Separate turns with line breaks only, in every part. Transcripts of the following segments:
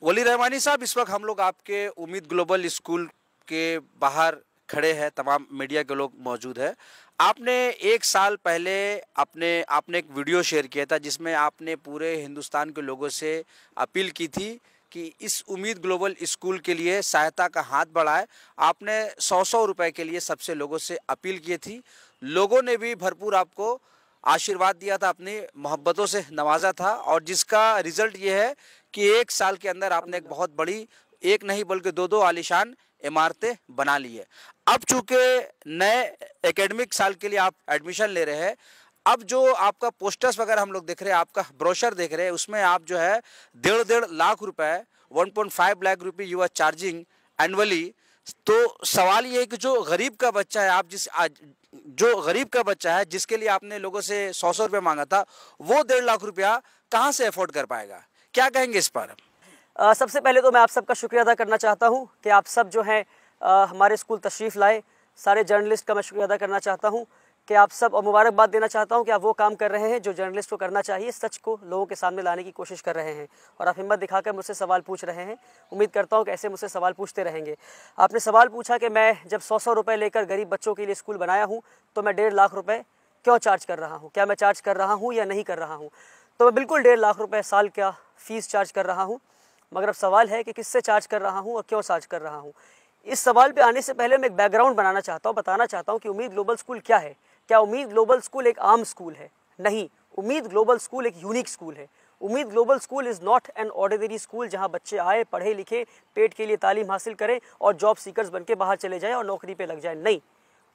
वली रहमानी साहब, इस वक्त हम लोग आपके उम्मीद ग्लोबल स्कूल के बाहर खड़े हैं, तमाम मीडिया के लोग मौजूद हैं। आपने एक साल पहले आपने एक वीडियो शेयर किया था जिसमें आपने पूरे हिंदुस्तान के लोगों से अपील की थी कि इस उम्मीद ग्लोबल स्कूल के लिए सहायता का हाथ बढ़ाए। आपने 100-100 रुपए के लिए सबसे लोगों से अपील की थी। लोगों ने भी भरपूर आपको आशीर्वाद दिया था, अपनी मोहब्बतों से नवाजा था, और जिसका रिजल्ट ये है कि एक साल के अंदर आपने एक बहुत बड़ी, एक नहीं बल्कि दो आलीशान इमारतें बना ली है। अब चूंकि नए एकेडमिक साल के लिए आप एडमिशन ले रहे हैं, अब जो आपका पोस्टर्स वगैरह हम लोग देख रहे हैं, आपका ब्रोशर देख रहे हैं, उसमें आप जो है 1.5 लाख रुपए, 1.5 लाख रुपए यू आर चार्जिंग एनुअली। तो सवाल ये है कि जो गरीब का बच्चा है, जो गरीब का बच्चा है जिसके लिए आपने लोगों से 100-100 रुपये मांगा था, वो 1.5 लाख रुपया कहाँ से अफोर्ड कर पाएगा? क्या कहेंगे इस पर?
सबसे पहले तो मैं आप सबका शुक्रिया अदा करना चाहता हूं कि आप सब जो हैं हमारे स्कूल तशरीफ़ लाए। सारे जर्नलिस्ट का मैं शुक्रिया अदा करना चाहता हूं कि आप सब, और मुबारकबाद देना चाहता हूं कि आप वो काम कर रहे हैं जो जर्नलिस्ट को करना चाहिए, सच को लोगों के सामने लाने की कोशिश कर रहे हैं, और आप हिम्मत दिखाकर मुझसे सवाल पूछ रहे हैं। उम्मीद करता हूं कि ऐसे मुझसे सवाल पूछते रहेंगे। आपने सवाल पूछा कि मैं जब 100-100 रुपये लेकर गरीब बच्चों के लिए स्कूल बनाया हूँ तो मैं 1.5 लाख रुपये क्यों चार्ज कर रहा हूँ, क्या मैं चार्ज कर रहा हूँ या नहीं कर रहा हूँ? तो मैं बिल्कुल 1.5 लाख रुपये साल का फ़ीस चार्ज कर रहा हूँ। मगर अब सवाल है कि किससे चार्ज कर रहा हूँ और क्यों चार्ज कर रहा हूँ। इस सवाल पे आने से पहले मैं एक बैकग्राउंड बनाना चाहता हूँ, बताना चाहता हूँ कि उम्मीद ग्लोबल स्कूल क्या है। क्या उम्मीद ग्लोबल स्कूल एक आम स्कूल है? नहीं, उम्मीद ग्लोबल स्कूल एक यूनिक स्कूल है। उम्मीद global school is not an ordinary school जहाँ बच्चे आए, पढ़े लिखे, पेट के लिए तालीम हासिल करें और जॉब सीकर्स बन के बाहर चले जाएँ और नौकरी पर लग जाए। नहीं,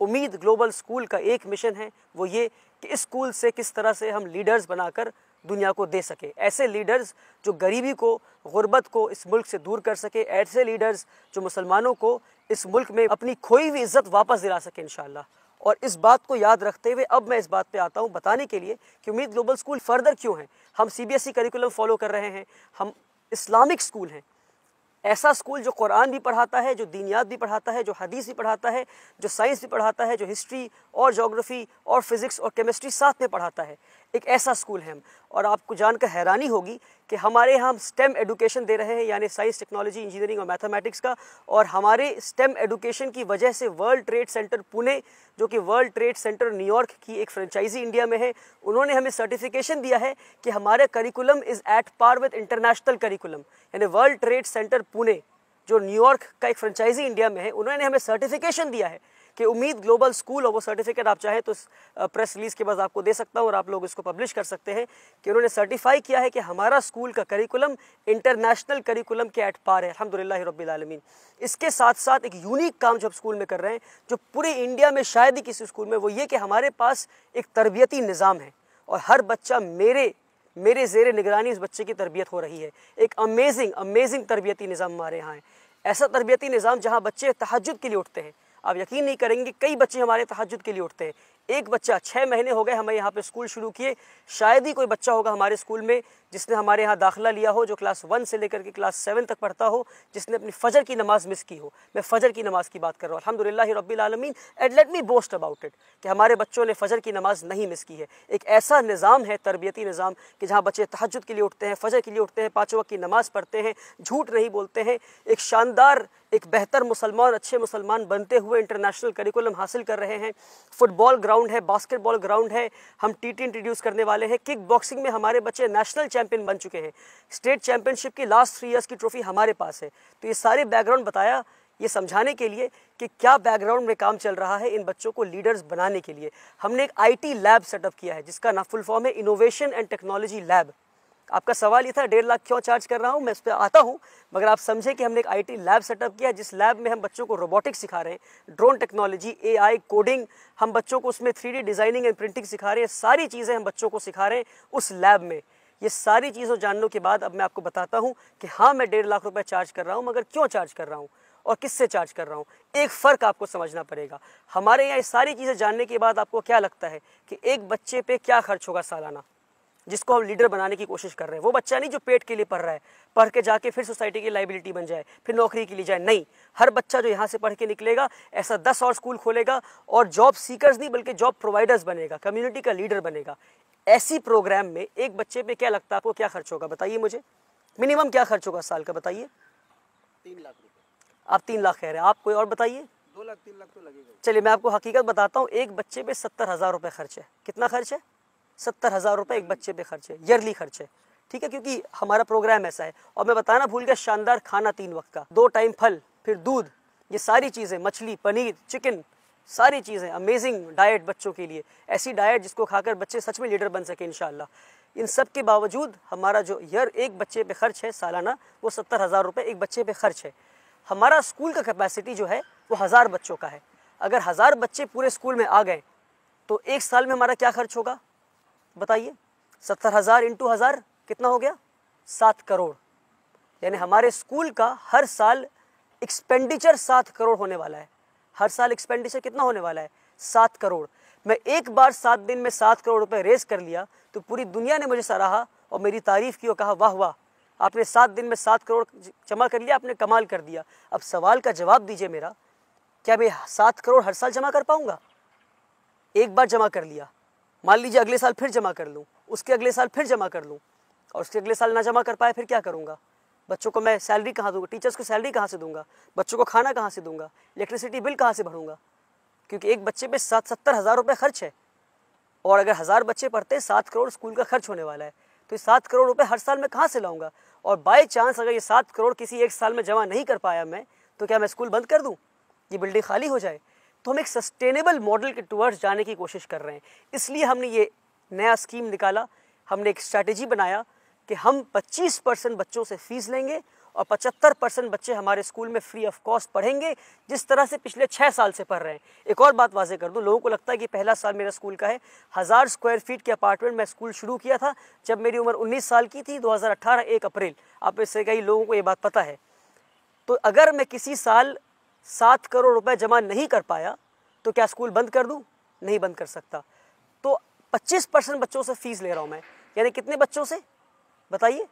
उम्मीद ग्लोबल स्कूल का एक मिशन है, वो ये कि इस स्कूल से किस तरह से हम लीडर्स बनाकर दुनिया को दे सके। ऐसे लीडर्स जो गरीबी को, गुर्बत को इस मुल्क से दूर कर सके। ऐसे लीडर्स जो मुसलमानों को इस मुल्क में अपनी खोई हुई इज़्ज़त वापस दिला सके इंशाअल्लाह। और इस बात को याद रखते हुए अब मैं इस बात पे आता हूँ बताने के लिए कि उम्मीद ग्लोबल स्कूल फर्दर क्यों है। हम CBSE करिकुलम फॉलो कर रहे हैं, हम इस्लामिक स्कूल हैं, ऐसा स्कूल जो कुरान भी पढ़ाता है, जो दीनियात भी पढ़ाता है, जो हदीस भी पढ़ाता है, जो साइंस भी पढ़ाता है, जो हिस्ट्री और ज्योग्राफी और फिज़िक्स और केमिस्ट्री साथ में पढ़ाता है। एक ऐसा स्कूल है हम। और आपको जानकर हैरानी होगी कि हमारे यहाँ हम स्टेम एडुकेशन दे रहे हैं, यानी साइंस, टेक्नोलॉजी, इंजीनियरिंग और मैथमेटिक्स का। और हमारे स्टेम एडुकेशन की वजह से वर्ल्ड ट्रेड सेंटर पुणे, जो कि वर्ल्ड ट्रेड सेंटर न्यूयॉर्क की एक फ्रेंचाइजी इंडिया में है, उन्होंने हमें सर्टिफिकेशन दिया है कि हमारे curriculum is at par with international curriculum. यानी वर्ल्ड ट्रेड सेंटर पुणे, जो न्यूयॉर्क का एक फ्रेंचाइजी इंडिया में है, उन्होंने हमें सर्टिफिकेशन दिया है कि उम्मीद ग्लोबल स्कूल, और वो सर्टिफिकेट आप चाहें तो प्रेस रिलीज़ के बाद आपको दे सकता हूँ और आप लोग इसको पब्लिश कर सकते हैं कि उन्होंने सर्टिफाई किया है कि हमारा स्कूल का करिकुलम इंटरनेशनल करिकुलम के एट पार है। अल्हम्दुलिल्लाह रब्बिल आलमीन। इसके साथ साथ एक यूनिक काम जो आप स्कूल में कर रहे हैं, जो पूरे इंडिया में शायद ही किसी स्कूल में, वो ये कि हमारे पास एक तरबियती निज़ाम है और हर बच्चा मेरे ज़ेरे निगरानी इस बच्चे की तरबियत हो रही है। एक अमेजिंग तरबियती निज़ाम हमारे यहाँ है। ऐसा तरबियती निज़ाम जहाँ बच्चे तहज्जुद के लिए उठते हैं। आप यकीन नहीं करेंगे, कई बच्चे हमारे तहज्जुद के लिए उठते हैं। एक बच्चा 6 महीने हो गए हमें यहाँ पे स्कूल शुरू किए, शायद ही कोई बच्चा होगा हमारे स्कूल में जिसने हमारे यहाँ दाखिला लिया हो, जो क्लास 1 से लेकर के क्लास 7 तक पढ़ता हो, जिसने अपनी फ़जर की नमाज़ मिस की हो। मैं फ़जर की नमाज़ की बात कर रहा हूँ। अल्हम्दुलिल्लाह रब्बिल आलमीन, and let me boast about it कि हमारे बच्चों ने फ़जर की नमाज़ नहीं मिस की है। एक ऐसा निज़ाम है, तरबियती निज़ाम, कि जहाँ बच्चे तहज्जुद के लिए उठते हैं, फ़जर के लिए उठते हैं, 5 वक्त की नमाज़ पढ़ते हैं, झूठ नहीं बोलते हैं, एक शानदार, एक बेहतर मुसलमान, अच्छे मुसलमान बनते हुए इंटरनेशनल करिकुलम हासिल कर रहे हैं। फुटबॉल ग्राउंड है, बास्केटबॉल ग्राउंड है, हम TT इंट्रोड्यूस करने वाले हैं। किक बॉक्सिंग में हमारे बच्चे नेशनल चैंपियन बन चुके हैं। स्टेट चैंपियनशिप की लास्ट 3 ईयर्स की ट्रॉफी हमारे पास है। तो ये सारे बैकग्राउंड बताया ये समझाने के लिए कि क्या बैकग्राउंड में काम चल रहा है इन बच्चों को लीडर्स बनाने के लिए। हमने एक IT लैब सेटअप किया है जिसका ना फुल फॉर्म है इनोवेशन एंड टेक्नोलॉजी लैब। आपका सवाल ये था 1.5 लाख क्यों चार्ज कर रहा हूँ, मैं इस पर आता हूँ, मगर आप समझे कि हमने एक IT लैब सेटअप किया है जिस लैब में हम बच्चों को रोबोटिक्स सिखा रहे हैं, ड्रोन टेक्नोलॉजी, AI, कोडिंग, हम बच्चों को उसमें 3D डिज़ाइनिंग एंड प्रिंटिंग सिखा रहे हैं। सारी चीज़ें हम बच्चों को सिखा रहे हैं उस लैब में। ये सारी चीज़ों जानने के बाद अब मैं आपको बताता हूँ कि हाँ, मैं 1.5 लाख रुपये चार्ज कर रहा हूँ, मगर क्यों चार्ज कर रहा हूँ और किससे चार्ज कर रहा हूँ। एक फ़र्क आपको समझना पड़ेगा। हमारे यहाँ ये सारी चीज़ें जानने के बाद आपको क्या लगता है कि एक बच्चे पे क्या खर्च होगा सालाना, जिसको हम लीडर बनाने की कोशिश कर रहे हैं। वो बच्चा नहीं जो पेट के लिए पढ़ रहा है, पढ़ के जाके फिर सोसाइटी की लाइबिलिटी बन जाए, फिर नौकरी के लिए जाए। नहीं, हर बच्चा जो यहाँ से पढ़ के निकलेगा ऐसा 10 और स्कूल खोलेगा और जॉब सीकर्स नहीं बल्कि जॉब प्रोवाइडर्स बनेगा, कम्युनिटी का लीडर बनेगा। ऐसी प्रोग्राम में एक बच्चे पे क्या लगता है आपको क्या खर्च होगा, बताइए मुझे। मिनिमम क्या खर्च होगा साल का बताइए?
3 लाख रुपए।
आप 3 लाख कह रहे हैं, आप कोई और बताइए?
2 लाख 3 लाख तो लगेगा।
चलिए मैं आपको हकीकत बताता हूँ, एक बच्चे पे 70,000 रुपये खर्च है। कितना खर्च है? 70,000 रुपये एक बच्चे पे खर्च है, ईयरली खर्च है, ठीक है, क्योंकि हमारा प्रोग्राम ऐसा है। और मैं बताना भूल गया, शानदार खाना 3 वक्त का, 2 टाइम फल, फिर दूध, ये सारी चीज़ें, मछली, पनीर, चिकन, सारी चीज़ें, अमेजिंग डाइट बच्चों के लिए, ऐसी डाइट जिसको खाकर बच्चे सच में लीडर बन सके इंशाल्लाह। इन सब के बावजूद हमारा जो ईयर एक बच्चे पे खर्च है सालाना, वो 70,000 रुपये एक बच्चे पे खर्च है। हमारा स्कूल का कैपेसिटी जो है वो 1000 बच्चों का है। अगर 1000 बच्चे पूरे स्कूल में आ गए तो एक साल में हमारा क्या खर्च होगा बताइए? 70,000 इंटू 1000 कितना हो गया? 7 करोड़। यानी हमारे स्कूल का हर साल एक्सपेंडिचर 7 करोड़ होने वाला है। हर साल एक्सपेंडिचर कितना होने वाला है? 7 करोड़। मैं एक बार 7 दिन में 7 करोड़ रुपए रेज कर लिया तो पूरी दुनिया ने मुझे सराहा और मेरी तारीफ की और कहा वाह वाह, आपने 7 दिन में 7 करोड़ जमा कर लिया, आपने कमाल कर दिया। अब सवाल का जवाब दीजिए मेरा, क्या मैं 7 करोड़ हर साल जमा कर पाऊंगा? एक बार जमा कर लिया, मान लीजिए अगले साल फिर जमा कर लूँ, उसके अगले साल फिर जमा कर लूँ, और उसके अगले साल ना जमा कर पाए फिर क्या करूँगा? बच्चों को मैं सैलरी कहाँ दूंगा? टीचर्स को सैलरी कहाँ से दूंगा? बच्चों को खाना कहाँ से दूंगा? इलेक्ट्रिसिटी बिल कहाँ से भरूंगा? क्योंकि एक बच्चे पे 70,000 रुपये खर्च है, और अगर 1000 बच्चे पढ़ते हैं 7 करोड़ स्कूल का खर्च होने वाला है। तो ये 7 करोड़ रुपए हर साल मैं कहाँ से लाऊंगा? और बाय चांस अगर ये 7 करोड़ किसी एक साल में जमा नहीं कर पाया मैं, तो क्या मैं स्कूल बंद कर दूँ? ये बिल्डिंग खाली हो जाए? तो हम एक सस्टेनेबल मॉडल के टुवर्ड्स जाने की कोशिश कर रहे हैं। इसलिए हमने ये नया स्कीम निकाला, हमने एक स्ट्रैटेजी बनाया कि हम 25% बच्चों से फीस लेंगे और 75% बच्चे हमारे स्कूल में फ्री ऑफ कॉस्ट पढ़ेंगे, जिस तरह से पिछले 6 साल से पढ़ रहे हैं। एक और बात वाज़ेह कर दूं, लोगों को लगता है कि पहला साल मेरा स्कूल का है। 1000 स्क्वायर फीट के अपार्टमेंट में स्कूल शुरू किया था जब मेरी उम्र 19 साल की थी, 2018 1 अप्रैल। आप में से कई लोगों को ये बात पता है। तो अगर मैं किसी साल 7 करोड़ रुपए जमा नहीं कर पाया तो क्या स्कूल बंद कर दूँ? नहीं बंद कर सकता। तो 25% बच्चों से फीस ले रहा हूँ मैं, यानी कितने बच्चों से बताइए?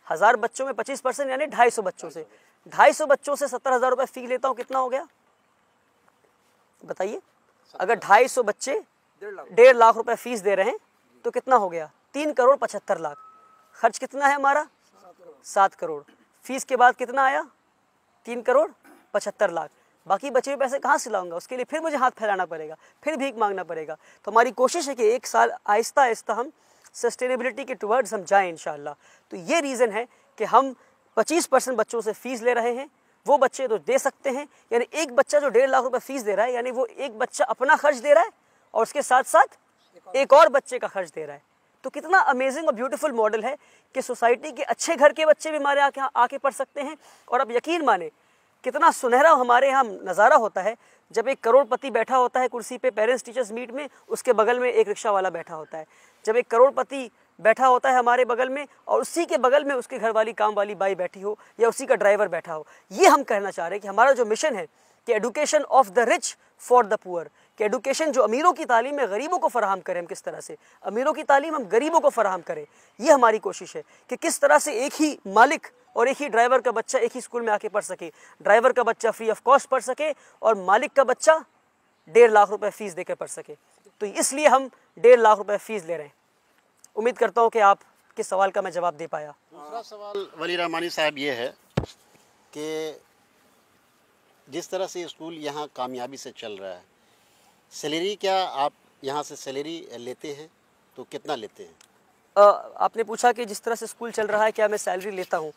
1000 बच्चों में 25% यानी 250 बच्चों से। 250 बच्चों से 70,000 रुपये फी लेता हूँ, कितना हो गया बताइए? अगर 250 बच्चे 1.5 लाख रुपए फीस दे रहे हैं तो कितना हो गया? 3 करोड़ 75 लाख। खर्च कितना है हमारा? 7 करोड़। फीस के बाद कितना आया? 3 करोड़ 75 लाख। बाकी बचे हुए पैसे कहाँ से लाऊंगा? उसके लिए फिर मुझे हाथ फैलाना पड़ेगा, फिर भीख मांगना पड़ेगा। तो हमारी कोशिश है कि एक साल आहिस्ता आहिस्ता हम सस्टेनेबिलिटी के टुवर्ड्स हम जाएं इंशाल्लाह। तो ये रीज़न है कि हम 25% बच्चों से फीस ले रहे हैं। वो बच्चे तो दे सकते हैं, यानी एक बच्चा जो 1.5 लाख रुपए फीस दे रहा है, यानी वो एक बच्चा अपना खर्च दे रहा है और उसके साथ साथ एक और बच्चे का खर्च दे रहा है। तो कितना अमेजिंग और ब्यूटीफुल मॉडल है कि सोसाइटी के अच्छे घर के बच्चे भी हमारे आके पढ़ सकते हैं। और अब यकीन माने कितना सुनहरा हमारे यहाँ नज़ारा होता है जब एक करोड़पति बैठा होता है कुर्सी पे पेरेंट्स टीचर्स मीट में, उसके बगल में एक रिक्शा वाला बैठा होता है। जब एक करोड़पति बैठा होता है हमारे बगल में और उसी के बगल में उसके घर वाली काम वाली बाई बैठी हो या उसी का ड्राइवर बैठा हो। ये हम कहना चाह रहे हैं कि हमारा जो मिशन है कि education of the rich for the poor, कि एडुकेशन जो अमीरों की तालीम है गरीबों को फराहम करें। हम किस तरह से अमीरों की तालीम हम गरीबों को फराहम करें, ये हमारी कोशिश है कि किस तरह से एक ही मालिक और एक ही ड्राइवर का बच्चा एक ही स्कूल में आके पढ़ सके। ड्राइवर का बच्चा फ्री ऑफ कॉस्ट पढ़ सके और मालिक का बच्चा 1.5 लाख रुपए फीस देकर पढ़ सके। तो इसलिए हम 1.5 लाख रुपए फीस ले रहे हैं। उम्मीद करता हूँ कि आप के सवाल का मैं जवाब दे पाया।
दूसरा सवाल वली रहमानी साहब ये है कि जिस तरह से स्कूल यहाँ कामयाबी से चल रहा है, सैलरी क्या आप यहाँ से सैलरी लेते हैं? तो कितना लेते हैं?
आपने पूछा कि जिस तरह से स्कूल चल रहा है क्या मैं सैलरी लेता हूँ?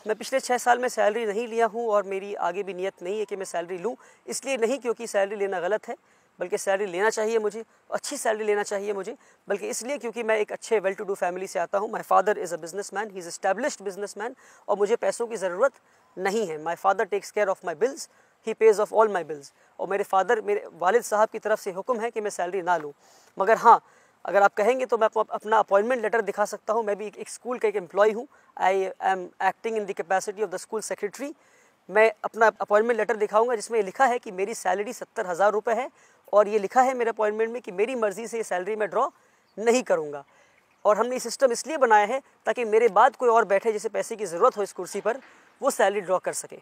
मैं पिछले 6 साल में सैलरी नहीं लिया हूँ और मेरी आगे भी नियत नहीं है कि मैं सैलरी लूँ। इसलिए नहीं क्योंकि सैलरी लेना गलत है, बल्कि सैलरी लेना चाहिए मुझे, अच्छी सैलरी लेना चाहिए मुझे, बल्कि इसलिए क्योंकि मैं एक अच्छे वेल टू डू फैमिली से आता हूँ। My father is a businessman, he is established businessman, और मुझे पैसों की ज़रूरत नहीं है। My father takes care of my bills, he pays of all my bills. और मेरे वालिद साहब की तरफ से हुक्म है कि मैं सैलरी ना लूँ। मगर हाँ, अगर आप कहेंगे तो मैं आपको अपना अपॉइंटमेंट लेटर दिखा सकता हूँ। मैं भी एक स्कूल का एक एम्प्लॉय हूँ। I am acting in the capacity of the school secretary. मैं अपना अपॉइंटमेंट लेटर दिखाऊंगा जिसमें लिखा है कि मेरी सैलरी 70,000 रुपये है और ये लिखा है मेरे अपॉइंटमेंट में कि मेरी मर्ज़ी से ये सैलरी मैं ड्रॉ नहीं करूँगा। और हमने ये सिस्टम इसलिए बनाया है ताकि मेरे बाद कोई और बैठे जिसे पैसे की ज़रूरत हो इस कुर्सी पर, वो सैलरी ड्रॉ कर सके।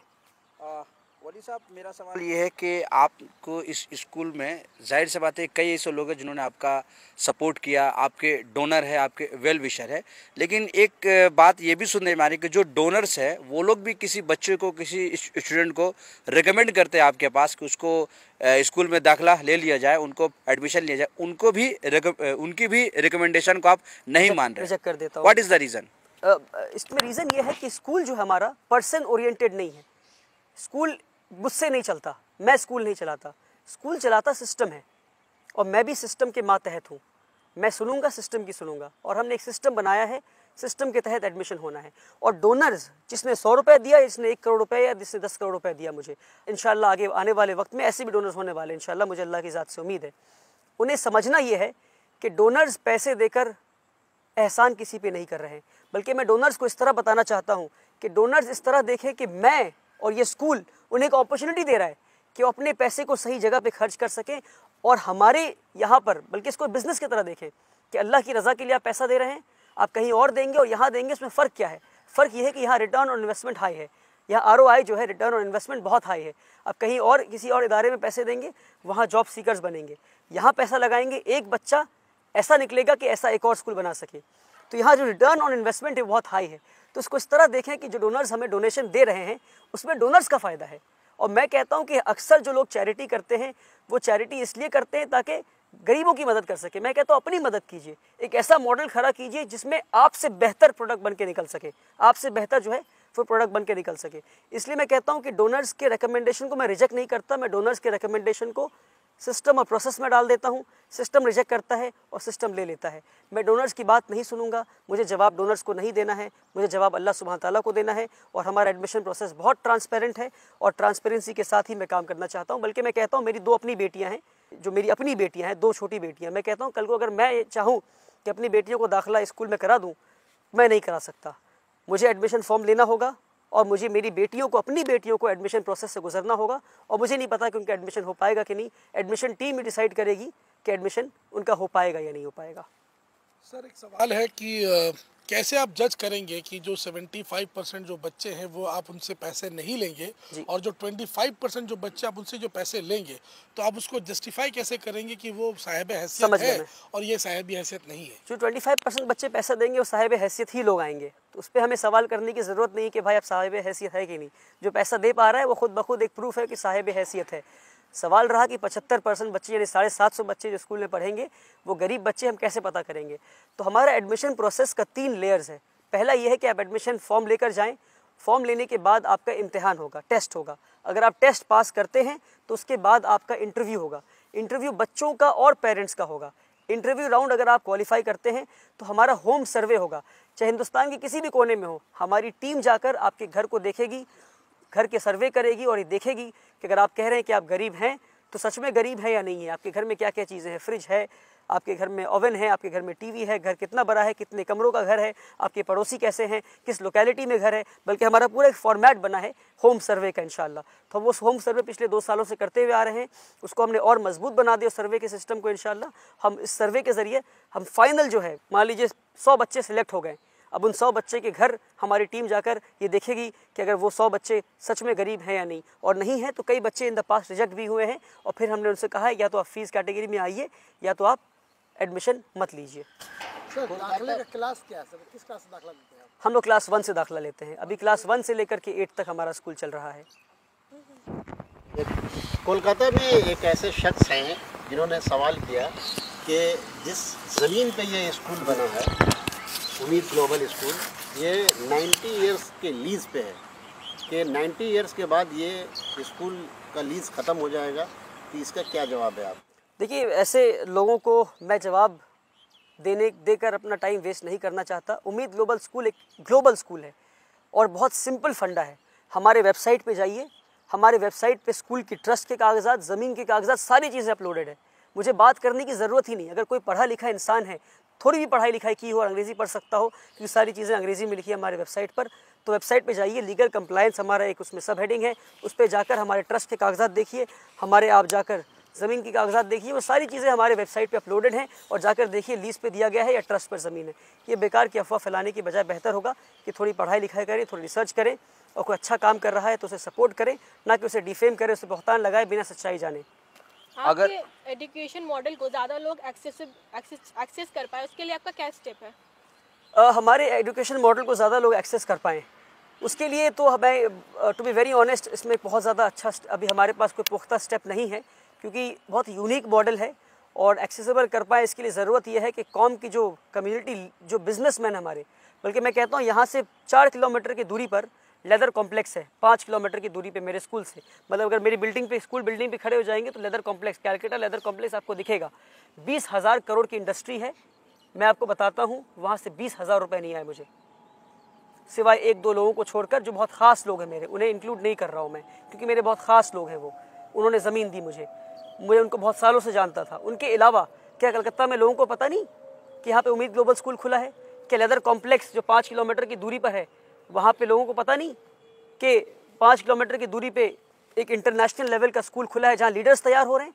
वली साहब, मेरा सवाल ये है कि आपको इस स्कूल में जाहिर सी बात है कई ऐसे लोग हैं जिन्होंने आपका सपोर्ट किया, आपके डोनर है, आपके वेल विशर है, लेकिन एक बात ये भी सुनने में आ रही है कि जो डोनर्स है वो लोग भी किसी बच्चे को, किसी स्टूडेंट को रिकमेंड करते हैं आपके पास कि उसको स्कूल में दाखिला ले लिया जाए, उनको एडमिशन लिया जाए, उनकी भी रिकमेंडेशन को आप नहीं मान रहे।
रिजेक्ट कर देता हूँ।
What is the reason?
इसमें रीज़न ये है कि स्कूल जो है हमारा पर्सन ओरिएंटेड नहीं है। स्कूल मुझसे नहीं चलता, मैं स्कूल नहीं चलाता, स्कूल चलाता सिस्टम है और मैं भी सिस्टम के मातहत हूँ। मैं सुनूंगा, सिस्टम की सुनूंगा, और हमने एक सिस्टम बनाया है, सिस्टम के तहत एडमिशन होना है। और डोनर्स, जिसने 100 रुपये दिया, जिसने 1 करोड़ रुपये या जिसने 10 करोड़ रुपये दिया, मुझे इंशाल्लाह आगे आने वाले वक्त में ऐसे भी डोनर्स होने वाले, इंशाल्लाह मुझे अल्लाह की ज़ात से उम्मीद है। उन्हें समझना ये है कि डोनर्स पैसे देकर एहसान किसी पे नहीं कर रहे हैं, बल्कि मैं डोनर्स को इस तरह बताना चाहता हूँ कि डोनर्स इस तरह देखें कि मैं और ये स्कूल उन्हें एक अपॉर्चुनिटी दे रहा है कि वो अपने पैसे को सही जगह पे खर्च कर सकें, और हमारे यहाँ पर बल्कि इसको बिज़नेस की तरह देखें कि अल्लाह की रज़ा के लिए आप पैसा दे रहे हैं, आप कहीं और देंगे और यहाँ देंगे, इसमें फ़र्क क्या है? फ़र्क ये है कि यहाँ रिटर्न ऑन इन्वेस्टमेंट हाई है, यहाँ ROI जो है, रिटर्न ऑन इन्वेस्टमेंट बहुत हाई है। आप कहीं और किसी और इदारे में पैसे देंगे, वहाँ जॉब सीकर्स बनेंगे। यहाँ पैसा लगाएंगे, एक बच्चा ऐसा निकलेगा कि ऐसा एक और स्कूल बना सके। तो यहाँ जो रिटर्न ऑन इन्वेस्टमेंट है बहुत हाई है। तो इसको इस तरह देखें कि जो डोनर्स हमें डोनेशन दे रहे हैं उसमें डोनर्स का फ़ायदा है। और मैं कहता हूँ कि अक्सर जो लोग चैरिटी करते हैं वो चैरिटी इसलिए करते हैं ताकि गरीबों की मदद कर सके। मैं कहता हूँ अपनी मदद कीजिए, एक ऐसा मॉडल खड़ा कीजिए जिसमें आपसे बेहतर प्रोडक्ट बन के निकल सके, आपसे बेहतर जो है वो प्रोडक्ट बन के निकल सके। इसलिए मैं कहता हूँ कि डोनर्स के रिकमेंडेशन को मैं रिजेक्ट नहीं करता, मैं डोनर्स के रिकमेंडेशन को सिस्टम और प्रोसेस में डाल देता हूँ। सिस्टम रिजेक्ट करता है और सिस्टम ले लेता है। मैं डोनर्स की बात नहीं सुनूंगा, मुझे जवाब डोनर्स को नहीं देना है, मुझे जवाब अल्लाह सुब्हान ताला को देना है। और हमारा एडमिशन प्रोसेस बहुत ट्रांसपेरेंट है और ट्रांसपेरेंसी के साथ ही मैं काम करना चाहता हूँ। बल्कि मैं कहता हूँ मेरी 2 अपनी बेटियाँ हैं, जो मेरी अपनी बेटियाँ हैं, 2 छोटी बेटियाँ। मैं कहता हूँ कल को अगर मैं चाहूँ कि अपनी बेटियों को दाखिला स्कूल में करा दूँ, मैं नहीं करा सकता। मुझे एडमिशन फॉर्म लेना होगा और मुझे मेरी बेटियों को, अपनी बेटियों को एडमिशन प्रोसेस से गुजरना होगा। और मुझे नहीं पता कि उनका एडमिशन हो पाएगा कि नहीं, एडमिशन टीम ही डिसाइड करेगी कि एडमिशन उनका हो पाएगा या नहीं हो पाएगा।
सर, एक सवाल है कि कैसे आप जज करेंगे कि जो 75% जो बच्चे हैं वो आप उनसे पैसे नहीं लेंगे, और जो 25% जो बच्चे आप उनसे जो पैसे लेंगे, तो आप उसको जस्टिफाई कैसे करेंगे कि वो साहिब हैसियत है और ये साहिब हैसियत नहीं है?
जो 25% बच्चे पैसा देंगे वो साहिब हैसियत ही लोग आएंगे, तो उस पर हमें सवाल करने की ज़रूरत नहीं कि भाई आप साहिब हैसियत है कि नहीं। जो पैसा दे पा रहा है वो खुद ब खुद एक प्रूफ है कि साहिब हैसियत है। सवाल रहा कि 75% बच्चे यानी 750 बच्चे जो स्कूल में पढ़ेंगे वो गरीब बच्चे, हम कैसे पता करेंगे? तो हमारा एडमिशन प्रोसेस का 3 लेयर्स है। पहला ये है कि आप एडमिशन फॉर्म लेकर जाएं। फॉर्म लेने के बाद आपका इम्तिहान होगा, टेस्ट होगा। अगर आप टेस्ट पास करते हैं तो उसके बाद आपका इंटरव्यू होगा। इंटरव्यू बच्चों का और पेरेंट्स का होगा। इंटरव्यू राउंड अगर आप क्वालिफाई करते हैं तो हमारा होम सर्वे होगा, चाहे हिंदुस्तान के किसी भी कोने में हो। हमारी टीम जाकर आपके घर को देखेगी, घर के सर्वे करेगी और ये देखेगी कि अगर आप कह रहे हैं कि आप गरीब हैं तो सच में गरीब है या नहीं है। आपके घर में क्या क्या चीज़ें हैं, फ्रिज है, आपके घर में ओवन है, आपके घर में टीवी है, घर कितना बड़ा है, कितने कमरों का घर है, आपके पड़ोसी कैसे हैं, किस लोकेलिटी में घर है। बल्कि हमारा पूरा एक फॉर्मेट बना है होम सर्वे का इंशाल्लाह। तो हम उस होम सर्वे पिछले 2 सालों से करते हुए आ रहे हैं, उसको हमने और मजबूत बना दिया सर्वे के सिस्टम को इंशाल्लाह। हम इस सर्वे के ज़रिए हम फाइनल जो है, मान लीजिए 100 बच्चे सिलेक्ट हो गए, अब उन 100 बच्चे के घर हमारी टीम जाकर ये देखेगी कि अगर वो 100 बच्चे सच में गरीब हैं या नहीं, और नहीं है तो कई बच्चे इन द पास्ट रिजेक्ट भी हुए हैं, और फिर हमने उनसे कहा है या तो आप फीस कैटेगरी में आइए या तो आप एडमिशन मत लीजिए।
सर, दाखिले का क्लास क्या है सर? किस क्लास से दाखिला लेते हैं आप?
हम लोग क्लास 1 से दाखिला लेते हैं। अभी क्लास 1 से लेकर के 8 तक हमारा स्कूल चल रहा है।
कोलकाता में एक ऐसे शख्स हैं जिन्होंने सवाल किया कि जिस ज़मीन पे ये स्कूल बना है, उम्मीद ग्लोबल स्कूल, ये 90 इयर्स के लीज़ पे है, कि 90 इयर्स के बाद ये स्कूल का लीज़ ख़त्म हो जाएगा, तो इसका क्या जवाब है आप?
देखिए, ऐसे लोगों को मैं जवाब देकर अपना टाइम वेस्ट नहीं करना चाहता। उम्मीद ग्लोबल स्कूल एक ग्लोबल स्कूल है और बहुत सिंपल फंडा है। हमारे वेबसाइट पे जाइए, हमारे वेबसाइट पे स्कूल की ट्रस्ट के कागजात, ज़मीन के कागजात, सारी चीज़ें अपलोडेड है। मुझे बात करने की ज़रूरत ही नहीं। अगर कोई पढ़ा लिखा इंसान है, थोड़ी भी पढ़ाई लिखाई की हो और अंग्रेज़ी पढ़ सकता हो, क्योंकि सारी चीज़ें अंग्रेज़ी में लिखी है हमारे वेबसाइट पर, तो वेबसाइट पे जाइए, लीगल कंप्लायंस हमारा एक उसमें सब हेडिंग है, उस पर जाकर हमारे ट्रस्ट के कागजात देखिए, हमारे आप जाकर ज़मीन की कागजात देखिए, वो सारी चीज़ें हमारे वेबसाइट पे अपलोडेड हैं। और जाकर देखिए लीज़ पे दिया गया है या ट्रस्ट पर ज़मीन है। ये बेकार की अफवाह फैलाने की बजाय बेहतर होगा कि थोड़ी पढ़ाई लिखाई करें, थोड़ी रिसर्च करें और कोई अच्छा काम कर रहा है तो उसे सपोर्ट करें, ना कि उसे डिफेम करें, उसे बहतान लगाए बिना सच्चाई जाने।
अगर एजुकेशन मॉडल को ज़्यादा लोग एक्सेस कर पाए उसके लिए आपका क्या स्टेप है?
हमारे एजुकेशन मॉडल को ज़्यादा लोग एक्सेस कर पाएँ उसके लिए तो हमें टू बी वेरी ऑनेस्ट इसमें बहुत ज़्यादा अच्छा अभी हमारे पास कोई पुख्ता स्टेप नहीं है, क्योंकि बहुत यूनिक मॉडल है और एक्सेसिबल कर पाए इसके लिए ज़रूरत यह है कि कौम की जो कम्युनिटी, जो बिजनेसमैन हमारे, बल्कि मैं कहता हूँ यहाँ से 4 किलोमीटर की दूरी पर लेदर कॉम्प्लेक्स है, 5 किलोमीटर की दूरी पे मेरे स्कूल से, मतलब अगर मेरी बिल्डिंग पे, स्कूल बिल्डिंग पे खड़े हो जाएंगे तो leather complex, Calcutta leather complex आपको दिखेगा। 20,000 करोड़ की इंडस्ट्री है। मैं आपको बताता हूँ वहाँ से 20,000 रुपये नहीं आए मुझे, सिवाय 1-2 लोगों को छोड़कर जो बहुत ख़ास लोग हैं मेरे, उन्हें इंक्लूड नहीं कर रहा हूँ मैं, क्योंकि मेरे बहुत ख़ास लोग हैं वो, उन्होंने ज़मीन दी मुझे उनको बहुत सालों से जानता था। उनके अलावा क्या कलकत्ता में लोगों को पता नहीं कि यहाँ पे उम्मीद ग्लोबल स्कूल खुला है? क्या लेदर कॉम्प्लेक्स जो 5 किलोमीटर की दूरी पर है, वहाँ पे लोगों को पता नहीं कि 5 किलोमीटर की दूरी पे एक इंटरनेशनल लेवल का स्कूल खुला है जहाँ लीडर्स तैयार हो रहे हैं?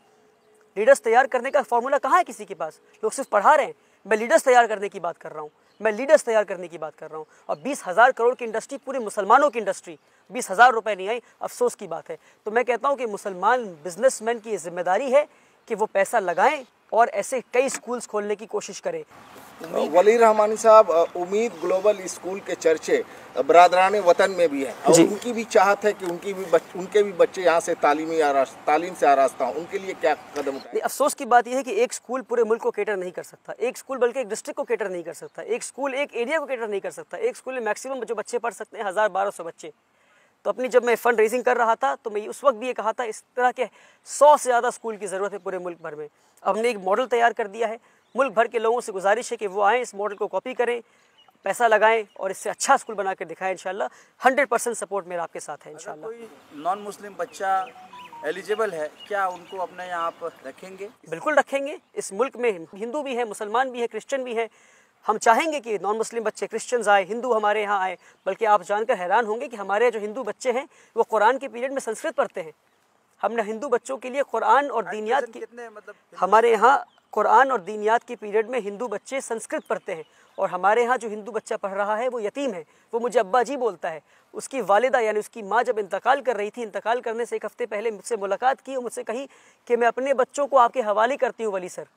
लीडर्स तैयार करने का फॉर्मूला कहाँ है किसी के पास? लोग सिर्फ पढ़ा रहे हैं। मैं लीडर्स तैयार करने की बात कर रहा हूँ, मैं लीडर्स तैयार करने की बात कर रहा हूँ। और 20,000 करोड़ की इंडस्ट्री, पूरे मुसलमानों की इंडस्ट्री, 20,000 रुपये नहीं आई, अफसोस की बात है। तो मैं कहता हूँ कि मुसलमान बिजनेसमैन की जिम्मेदारी है कि वो पैसा लगाएं और ऐसे कई स्कूल्स खोलने की कोशिश करें।
वली रहमानी साहब, उम्मीद ग्लोबल स्कूल के चर्चे बरादरान वतन में भी है और उनकी भी चाहत है कि उनके भी बच्चे यहाँ से तालीम से आरास्ता हों, उनके लिए क्या कदम उठाएं?
अफसोस की बात यह है कि एक स्कूल पूरे मुल्क को केटर नहीं कर सकता, एक स्कूल बल्कि एक डिस्ट्रिक्ट को केटर नहीं कर सकता, एक स्कूल एक एरिया को केटर नहीं कर सकता। एक स्कूल में मैक्सिमम जो बच्चे पढ़ सकते हैं 1000-1200 बच्चे। तो अपनी जब मैं फंड रेजिंग कर रहा था तो मैं उस वक्त भी ये कहा था इस तरह के 100 से ज़्यादा स्कूल की ज़रूरत है पूरे मुल्क भर में। अब हमने एक मॉडल तैयार कर दिया है, मुल्क भर के लोगों से गुजारिश है कि वो आएँ, इस मॉडल को कॉपी करें, पैसा लगाएं और इससे अच्छा स्कूल बना कर दिखाएं। इंशाल्लाह 100% सपोर्ट मेरा आपके साथ है। इंशाल्लाह
कोई नॉन मुस्लिम बच्चा एलिजिबल है, क्या उनको अपने यहाँ आप रखेंगे?
बिल्कुल रखेंगे। इस मुल्क में हिंदू भी हैं, मुसलमान भी हैं, क्रिश्चियन भी हैं। हम चाहेंगे कि नॉन मुस्लिम बच्चे, क्रिश्चियंस आए, हिंदू हमारे यहाँ आए। बल्कि आप जानकर हैरान होंगे कि हमारे जो हिंदू बच्चे हैं वो कुरान के पीरियड में संस्कृत पढ़ते हैं। हमने हिंदू बच्चों के लिए कुरान और दीनियात की, हमारे यहाँ कुरान और दीनियात की पीरियड में हिंदू बच्चे संस्कृत पढ़ते हैं। और हमारे यहाँ जो हिंदू बच्चा पढ़ रहा है वो यतीम है, वो मुझे अब्बा जी बोलता है। उसकी वालिदा यानी उसकी माँ जब इंतकाल कर रही थी, इंतकाल करने से 1 हफ्ते पहले मुझसे मुलाकात की और मुझसे कही कि मैं अपने बच्चों को आपके हवाले करती हूँ वली सर।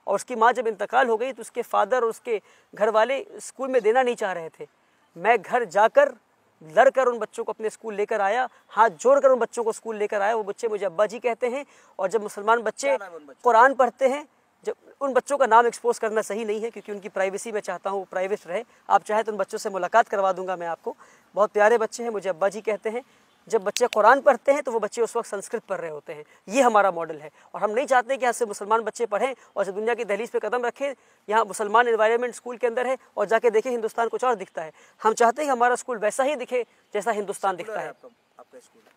और उसकी माँ जब इंतकाल हो गई तो उसके फादर और उसके घर वाले स्कूल में देना नहीं चाह रहे थे। मैं घर जाकर लड़कर उन बच्चों को अपने स्कूल लेकर आया, हाथ जोड़कर उन बच्चों को स्कूल लेकर आया। वो बच्चे मुझे अब्बा जी कहते हैं। और जब मुसलमान बच्चे कुरान पढ़ते हैं, जब उन बच्चों का नाम एक्सपोज करना सही नहीं है क्योंकि उनकी प्राइवेसी मैं चाहता हूँ प्राइवेट रहे। आप चाहे तो उन बच्चों से मुलाकात करवा दूंगा मैं आपको। बहुत प्यारे बच्चे हैं, मुझे अब्बा जी कहते हैं। जब बच्चे कुरान पढ़ते हैं तो वो बच्चे उस वक्त संस्कृत पढ़ रहे होते हैं। ये हमारा मॉडल है और हम नहीं चाहते कि यहाँ से मुसलमान बच्चे पढ़ें और जब दुनिया की दहलीज पे कदम रखें, यहाँ मुसलमान एनवायरनमेंट स्कूल के अंदर है और जाके देखें हिंदुस्तान कुछ और दिखता है। हम चाहते हैं हमारा स्कूल वैसा ही दिखे जैसा हिंदुस्तान दिखता है।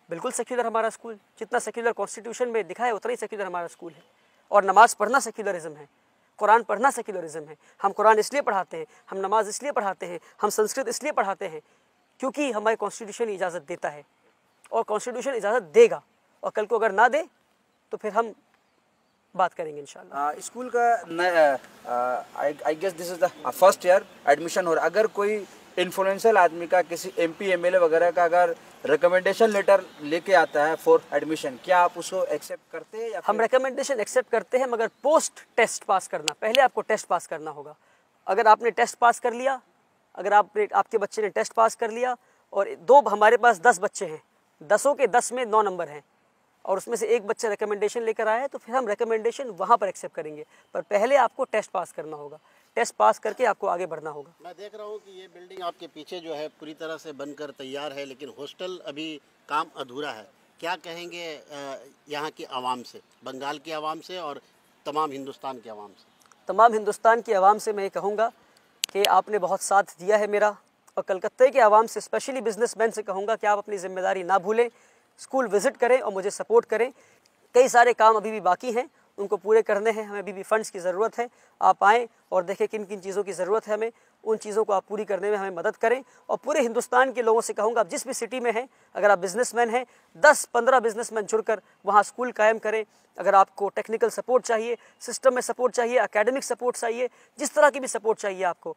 बिल्कुल सेक्युलर हमारा स्कूल, जितना सेक्युलर कॉन्स्टिट्यूशन में दिखा है उतना ही सेक्युलर हमारा स्कूल है। और नमाज़ पढ़ना सेक्युलरिज्म है, कुरान पढ़ना सेक्युलरिज्म है। हम कुरान इसलिए पढ़ाते हैं, हम नमाज इसलिए पढ़ाते हैं, हम संस्कृत इसलिए पढ़ाते हैं क्योंकि हमारे कॉन्स्टिट्यूशन इजाज़त देता है और कॉन्स्टिट्यूशन इजाज़त देगा। और कल को अगर ना दे तो फिर हम बात करेंगे इंशाल्लाह।
स्कूल का I guess this is the first year admission हो रहा है। अगर कोई इन्फ्लुएंशियल आदमी का, किसी MP MLA वगैरह का अगर रिकमेंडेशन लेटर लेके आता है फॉर एडमिशन, क्या आप उसको एक्सेप्ट करते हैं? या
हम रिकमेंडेशन एक्सेप्ट करते हैं मगर पोस्ट टेस्ट पास करना, पहले आपको टेस्ट पास करना होगा। अगर आपने टेस्ट पास कर लिया, अगर आपके बच्चे ने टेस्ट पास कर लिया और हमारे पास 10 बच्चे हैं, 10 के 10 में 9 नंबर हैं और उसमें से एक बच्चा रिकमेंडेशन लेकर आया है तो फिर हम रिकमेंडेशन वहाँ पर एक्सेप्ट करेंगे। पर पहले आपको टेस्ट पास करना होगा, टेस्ट पास करके आपको आगे बढ़ना होगा।
मैं देख रहा हूँ कि ये बिल्डिंग आपके पीछे जो है पूरी तरह से बनकर तैयार है, लेकिन हॉस्टल अभी काम अधूरा है। क्या कहेंगे यहाँ की आवाम से, बंगाल की आवाम से और तमाम हिंदुस्तान की आवाम से?
तमाम हिंदुस्तान की आवाम से मैं ये कहूँगा कि आपने बहुत साथ दिया है मेरा, और कलकत्ते के आवाम से, स्पेशली बिजनेसमैन से कहूँगा कि आप अपनी ज़िम्मेदारी ना भूलें, स्कूल विज़िट करें और मुझे सपोर्ट करें। कई सारे काम अभी भी बाकी हैं, उनको पूरे करने हैं, हमें अभी भी फंड्स की ज़रूरत है। आप आएँ और देखें किन किन चीज़ों की ज़रूरत है हमें, उन चीज़ों को आप पूरी करने में हमें मदद करें। और पूरे हिंदुस्तान के लोगों से कहूँगा, आप जिस भी सिटी में हैं, अगर आप बिज़नेसमैन हैं, 10-15 बिज़नेसमैन जुड़कर वहाँ स्कूल कायम करें। अगर आपको टेक्निकल सपोर्ट चाहिए, सिस्टम में सपोर्ट चाहिए, एकेडमिक सपोर्ट चाहिए, जिस तरह की भी सपोर्ट चाहिए आपको,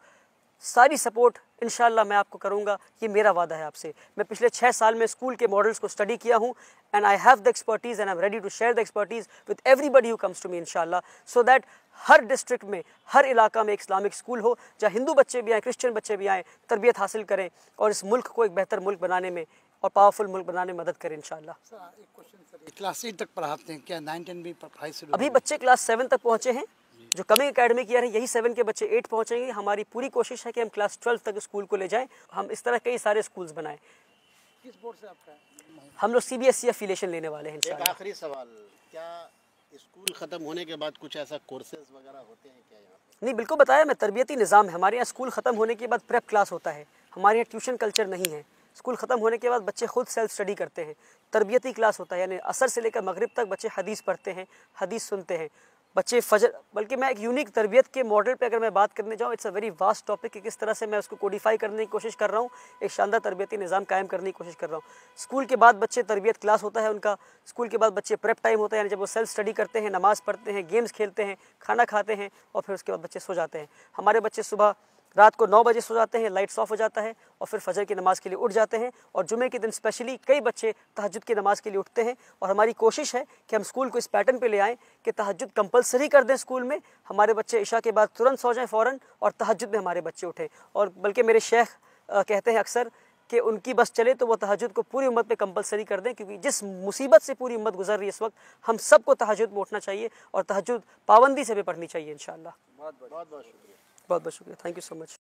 सारी सपोर्ट इंशाल्लाह मैं आपको करूंगा, ये मेरा वादा है आपसे। मैं पिछले 6 साल में स्कूल के मॉडल्स को स्टडी किया हूं and I have the expertise and I am ready to share the expertise with everybody who comes to me इंशाल्लाह, सो दैट हर डिस्ट्रिक्ट में, हर इलाका में एक इस्लामिक स्कूल हो जहाँ हिंदू बच्चे भी आएँ, क्रिश्चियन बच्चे भी आएँ, तरबियत हासिल करें और इस मुल्क को एक बेहतर मुल्क बनाने में और पावरफुल मुल्क बनाने में मदद करें इंशाल्लाह।
क्लास 8 तक पढ़ाते हैं क्या? 9 10 भी पढ़ाई शुरू?
अभी बच्चे क्लास 7 तक पहुँचे हैं, जो कमिंग एकेडमिक ईयर है यही 7 के बच्चे 8 पहुँचेंगे। हमारी पूरी कोशिश है कि हम क्लास 12 तक स्कूल को ले जाएं, हम इस तरह कई सारे स्कूल्स बनाएं।
किस बोर्ड से आपका?
हम लोग CBSE एफिलिएशन लेने वाले हैं
एक
इंशाल्लाह।
आखिरी सवाल, क्या स्कूल ख़त्म होने के बाद कुछ ऐसा कोर्सेज वगैरह होते हैं क्या यहाँ पे?
नहीं, बिल्कुल बताया मैं, तरबियती निज़ाम है हमारे यहाँ। स्कूल ख़त्म होने के बाद प्रेप क्लास होता है, हमारे यहाँ ट्यूशन कल्चर नहीं है। स्कूल ख़त्म होने के बाद बच्चे खुद सेल्फ स्टडी करते हैं, तरबियती क्लास होता है, यानी असर से लेकर मगरिब तक बच्चे हदीस पढ़ते हैं, हदीस सुनते हैं, बच्चे फजर। बल्कि मैं एक यूनिक तरबियत के मॉडल पे अगर मैं बात करने जाऊँ, it's a very vast topic कि किस तरह से मैं उसको कोडिफाई करने की कोशिश कर रहा हूँ, एक शानदार तरबियती निज़ाम कायम करने की कोशिश कर रहा हूँ। स्कूल के बाद बच्चे तरबियत क्लास होता है उनका, स्कूल के बाद बच्चे प्रेप टाइम होता है, यानी जब वो सेल्फ स्टडी करते हैं, नमाज़ पढ़ते हैं, गेम्स खेलते हैं, खाना खाते हैं और फिर उसके बाद बच्चे सो जाते हैं। हमारे बच्चे सुबह रात को 9 बजे सो जाते हैं, लाइट्स ऑफ हो जाता है और फिर फजर की नमाज़ के लिए उठ जाते हैं। और जुमे के दिन स्पेशली कई बच्चे तहज्जुद की नमाज़ के लिए उठते हैं और हमारी कोशिश है कि हम स्कूल को इस पैटर्न पे ले आएँ कि तहज्जुद कंपलसरी कर दें स्कूल में। हमारे बच्चे इशा के बाद तुरंत सो जाएँ फ़ौरन और तहज्जुद में हमारे बच्चे उठें। और बल्कि मेरे शेख कहते हैं अक्सर कि उनकी बस चले तो वो तहज्जुद को पूरी उम्मत पे कंपलसरी कर दें, क्योंकि जिस मुसीबत से पूरी उम्मत गुजर रही है इस वक्त, हम सबको तहज्जुद में उठना चाहिए और तहज्जुद पाबंदी से भी पढ़नी चाहिए इंशाअल्लाह।
बहुत बहुत शुक्रिया।
बहुत बहुत शुक्रिया, थैंक यू सो मच।